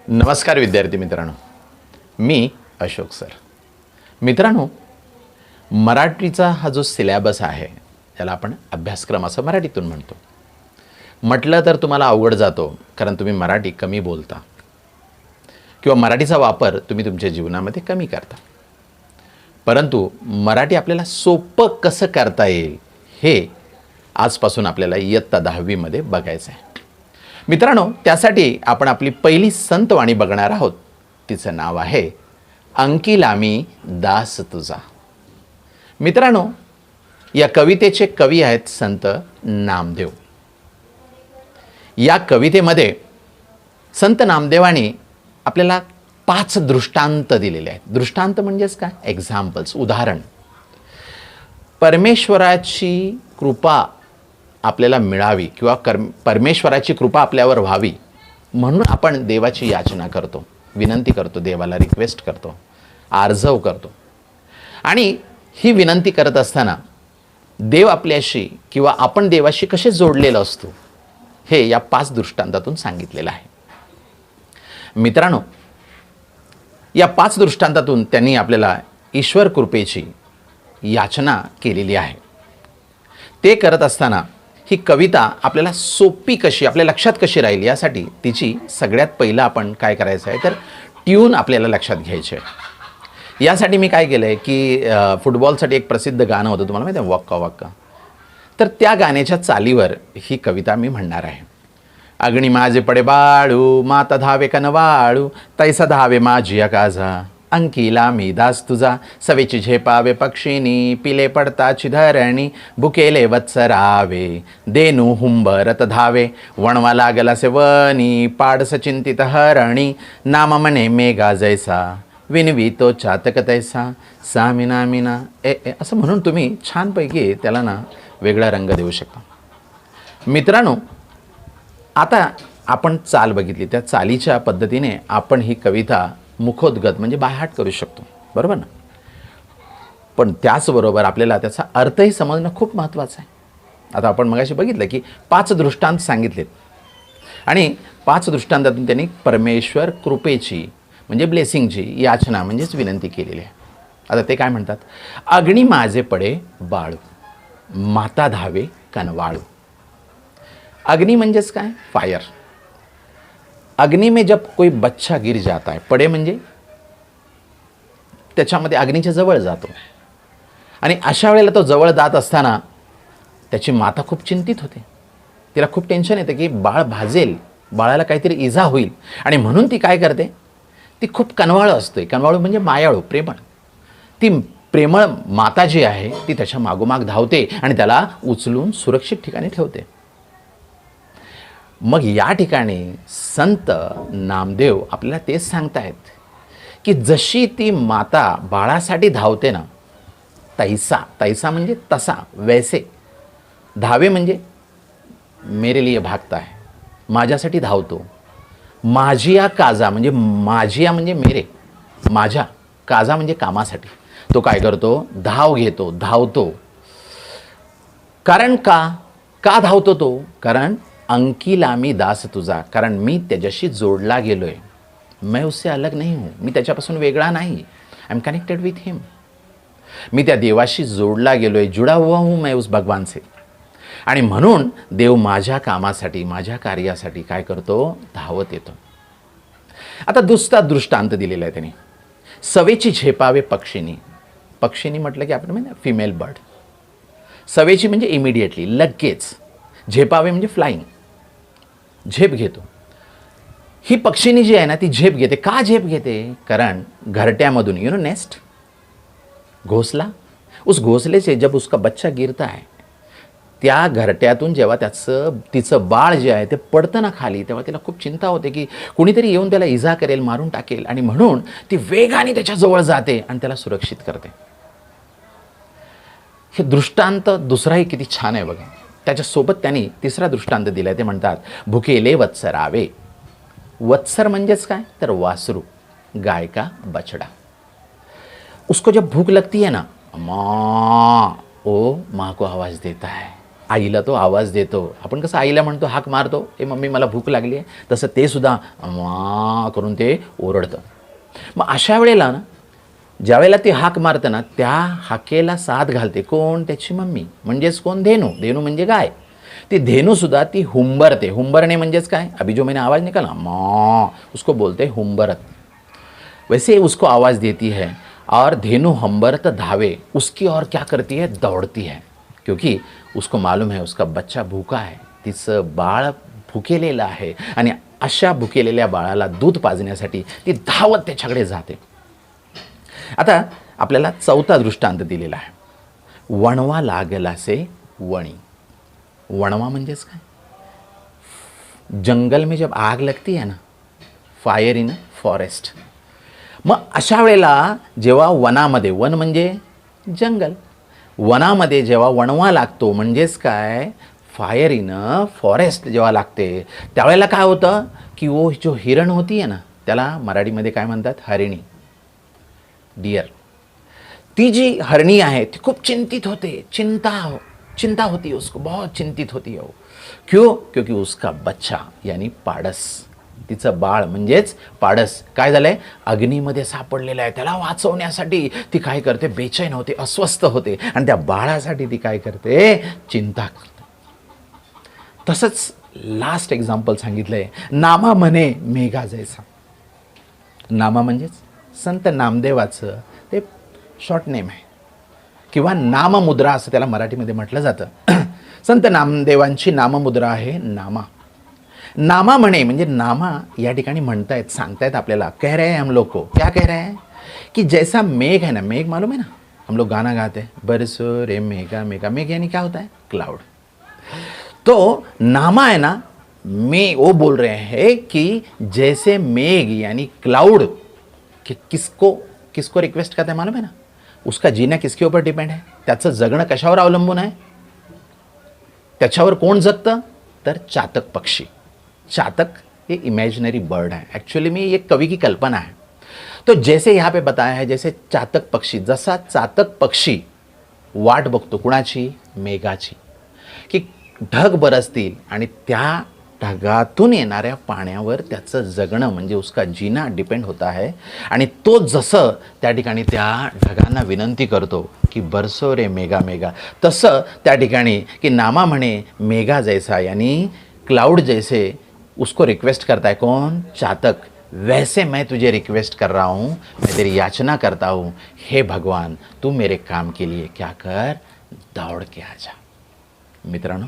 नमस्कार विद्यार्थी मित्रांनो, मी अशोक सर. मित्रांनो, मराठीचा हा जो सिलॅबस आहे त्याला आपण अभ्यासक्रम असं मराठीतून म्हणतो. म्हटलं तर तुम्हाला अवघड जातो, कारण तुम्ही मराठी कमी बोलता किंवा मराठीचा वापर तुम्ही तुमच्या जीवनामध्ये कमी करता. परंतु मराठी आपल्याला सोपं कसं करता येईल हे आजपासून आपल्याला इयत्ता 10वी मध्ये बघायचं आहे. मित्रांनो, त्यासाठी आपण आपली पहिली संतवाणी बघणार आहोत. तिचं नाव आहे अंकिलामी दास तुझा. मित्रांनो, या कवितेचे कवी आहेत संत नामदेव. या कवितेमध्ये संत नामदेवांनी आपल्याला 5 दृष्टांत दिलेले आहेत. दृष्टांत म्हणजेच काय? एक्झाम्पल्स, उदाहरण. परमेश्वराची कृपा आपल्याला मिळावी किंवा परमेश्वराची कृपा आपल्यावर व्हावी म्हणून आपण देवाची याचना करतो, विनंती करतो, देवाला रिक्वेस्ट करतो, आर्जव करतो. आणि ही विनंती करत असताना देव आपल्याशी किंवा आपण देवाशी कसे जोडलेलं असतो हे या 5 दृष्टांतातून सांगितलेलं आहे. मित्रांनो, या 5 दृष्टांतातून त्यांनी आपल्याला ईश्वर कृपेची याचना केलेली आहे. ते करत असताना ही कविता आपल्याला सोपी कशी, आपल्या लक्षात कशी राहील यासाठी तिची सगळ्यात पहिलं आपण काय करायचं आहे तर ट्यून आपल्याला लक्षात घ्यायचे आहे. यासाठी मी काय केलं आहे की फुटबॉलसाठी एक प्रसिद्ध गाणं होतं, तुम्हाला माहिती आहे, वक्का वक्का. तर त्या गाण्याच्या चालीवर ही कविता मी म्हणणार आहे. अग्नी माझे पडे बाळू, माता धावे कनवाळू, तैसा धावे माझी अकाजा, अंकिला मी दास तुझा, सवेची झेपावे पक्षिणी, पिले पडताची धरणी, भुकेले वत्सरावे, देनू हुंबरत धावे, वणवा लागला से वनी, पाडस चिंतित हरणी, नाम मने मेघा जैसा, विनवी तो चातक तैसा, सामिना मिना ए ए असं म्हणून तुम्ही छानपैकी त्याला ना वेगळा रंग देऊ शकता. मित्रांनो, आता आपण चाल बघितली, त्या चालीच्या पद्धतीने आपण ही कविता मुखोद्गत म्हणजे बायहाट करू शकतो, बरोबर ना. पण त्याचबरोबर आपल्याला त्याचा अर्थही समजणं खूप महत्त्वाचं आहे. आता आपण मगाशी बघितलं की 5 दृष्टांत सांगितलेत आणि 5 दृष्टांतातून त्यांनी परमेश्वर कृपेची म्हणजे ब्लेसिंगची याचना म्हणजेच विनंती केलेली आहे. आता ते काय म्हणतात? अग्नी माझे पडे बाळू, माता धावे कनवाळू. अग्नि म्हणजेच काय? फायर. अग्नि में जब कोई बच्चा गिर जाता है, पडे म्हणजे त्याच्यामध्ये अग्नीच्या जवळ जातो आणि अशा वेळेला तो जवळ जात असताना त्याची माता खूप चिंतित होते. तिला खूप टेन्शन येते की बाळ भाजेल, बाळाला काहीतरी इजा होईल आणि म्हणून ती काय करते, ती खूप कनवाळू असते. कनवाळू म्हणजे मायाळू, प्रेमळ. ती प्रेमळ माता जी आहे ती त्याच्या मागोमाग धावते आणि त्याला उचलून सुरक्षित ठिकाणी ठेवते. मग या ठिकाणी संत नामदेव आपल्याला तेच सांगतायत की जशी ती माता बाळासाठी धावते ना, तैसा, तैसा म्हणजे तसा, वैसे. धावे म्हणजे मेरे लिए भागता है, माझ्यासाठी धावतो. माझिया काजा म्हणजे माझिया म्हणजे मेरे, माझ्या, काजा म्हणजे कामासाठी. तो काय करतो? धाव घेतो, धावतो. कारण का धावतो तो? कारण अंकिला मी दास तुझा, कारण मी त्याच्याशी जोडला गेलोय. मैं उससे अलग नहीं हूँ, मी त्याच्यापासून वेगळा नाही. आय एम कनेक्टेड विथ हिम. मी त्या देवाशी जोडला गेलोय, जुडा हुआ हूँ मैं उस भगवान से. आणि म्हणून देव माझ्या कामासाठी, माझ्या कार्यासाठी काय करतो? धावत येतो. आता दुसरा दृष्टांत दिलेला आहे त्यांनी. सवेची झेपावे पक्षिणी. पक्षिणी म्हटलं की आपण म्हणजे फिमेल बर्ड. सवेची म्हणजे इमिडिएटली, लगेच. झेपावे म्हणजे फ्लाइंग, झेप घेतो. ही पक्षिणी जी आहे ना ती झेप घेते. का झेप घेते? कारण घरट्यामधून नेस्ट, घोंसला, उस घोंसले से जब उसका बच्चा गिरता है, त्या घरट्यातून जेव्हा तिचं बाळ जे आहे ते पडतं ना खाली, तेव्हा तिला खूप चिंता होते की कुणीतरी येऊन त्याला इजा करेल, मारून टाकेल, आणि म्हणून ती वेगाने त्याच्याजवळ जाते आणि त्याला सुरक्षित करते. हे दृष्टांत दुसराही किती छान आहे बघा. त्याच्यासोबत त्यांनी तिसरा दृष्टांत दिला आहे. ते म्हणतात भुकेले वत्सरावे. वत्सर म्हणजेच काय तर वासरू, गाय का बछड़ा. उसको जब भूख लगती है ना, माँ, ओ माँ को आवाज़ देता है आईला तो आवाज देतो. आपण कसं आईला म्हणतो, हाक मारतो, ए मम्मी मला भूक लागली आहे, तसं ते सुद्धा वा करून ते ओरडतं. मग अशा वेळेला ना, ज्या वेळेला ती हाक मारतं ना, त्या हाकेला साथ घालते कोण? त्याची मम्मी. म्हणजेच कोण? धेनू. धेनू म्हणजे गाय. ती धेनूसुद्धा ती हुंबरते. हुंबरणे म्हणजेच काय? अभी जो मैंने आवाज़ निकाला मॉ, उसको बोलते हुंबरत. वैसे उसको आवाज़ देती है और धेनू हंबरत धावे उसकी ओर क्या करती है? दौड़ती है, क्योंकि उसको मालूम है उसका बच्चा भूका है, तिचं बाळ भुकेलेलं आहे आणि अशा भुकेलेल्या बाळाला दूध पाजण्यासाठी ती धावत त्याच्याकडे जाते. आता आपल्याला चौथा दृष्टांत दिलेला आहे. वणवा लागलासे वणी. वणवा म्हणजेच काय? जंगल में जब आग लगती है ना, फायर इन फॉरेस्ट. मग अशा वेळेला जेव्हा वनामध्ये, वन म्हणजे जंगल, वनामध्ये जेव्हा वणवा लागतो म्हणजेच काय? फायर इन फॉरेस्ट जेव्हा लागते, त्यावेळेला काय होतं की वो जो हिरण होती आहे ना, त्याला मराठीमध्ये काय म्हणतात? हरिणी, डियर. ती जी हरणी आहे ती खूप चिंतित होते. चिंता होती है उसको, बहुत चिंतित होती है वो. क्यों? क्योंकि उसका बच्चा यानी पाडस, तिचं बाळ म्हणजेच पाडस काय झालंय? अग्नीमध्ये सापडलेलं आहे. त्याला वाचवण्यासाठी ती काय करते? बेचैन होते, अस्वस्थ होते आणि त्या बाळासाठी ती काय करते? चिंता करते. तसंच लास्ट एक्झाम्पल सांगितलंय, नामा म्हणे मेघा जैसा. नामा म्हणजेच संत नामदेवाचं ते शॉर्ट नेम आहे किंवा नाममुद्रा असं त्याला मराठीमध्ये म्हटलं जातं. संत नामदेवांची नाममुद्रा आहे नामा. नामा म्हणे म्हणजे नामा या ठिकाणी म्हणतायत, सांगतायत आपल्याला, कह रहे हैं हम लोग को, क्या कह रहे हैं कि जैसा मेघ है ना, मेघ मालूम है ना, हम लोग गाना गाते हैं, बरसो रे मेघा मेघा. मेघ यानी क्या होता है? क्लाउड. तो नामा है ना, में वो बोल रहे हैं कि जैसे मेघ यानी क्लाउड कि किसको रिक्वेस्ट करता है मालूम है ना? उसका जीना किसके ऊपर डिपेंड है? त्याचं जगणं कशावर अवलंबून आहे? त्याच्यावर कोण जगतं? तर चातक पक्षी. चातक ये इमेजिनरी बर्ड है, एक्चुअली में ये कवि की कल्पना है. तो जैसे यहाँ पे बताया है, जैसे चातक पक्षी, जसा चातक पक्षी वाट बघतो कुणाची? मेघाची, की ढग बरसतील आणि त्या ढगातून येणाऱ्या पाण्यावर त्याचं जगणं म्हणजे उसका जीना डिपेंड होता है. आणि तो जसं त्या ठिकाणी त्या ढगांना विनंती करतो की बरसो रे मेघा मेघा, तसं त्या ठिकाणी की नामा म्हणे मेघा जैसा यानी क्लाउड जैसे उसको रिक्वेस्ट करता है कौन? चातक. वैसे मैं तुझे रिक्वेस्ट कर रहा हूँ, मैं तेरी याचना करता हूँ, हे भगवान तू मेरे काम के लिए क्या कर? दौड़ के आ जा. मित्रांनो,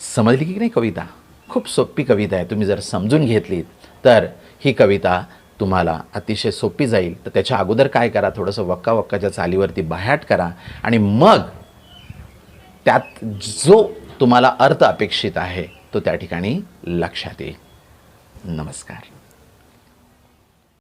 समजली की नाही कविता? खूप सोपी कविता आहे. तुम्ही जर समजून घेतलीत तर ही कविता तुम्हाला अतिशय सोपी जाईल. तर त्याच्या अगोदर काय करा? थोडंसं वक्काच्या चालीवरती बाह्याट करा आणि मग त्यात जो तुम्हाला अर्थ अपेक्षित आहे तो त्या ठिकाणी लक्षात येईल. नमस्कार.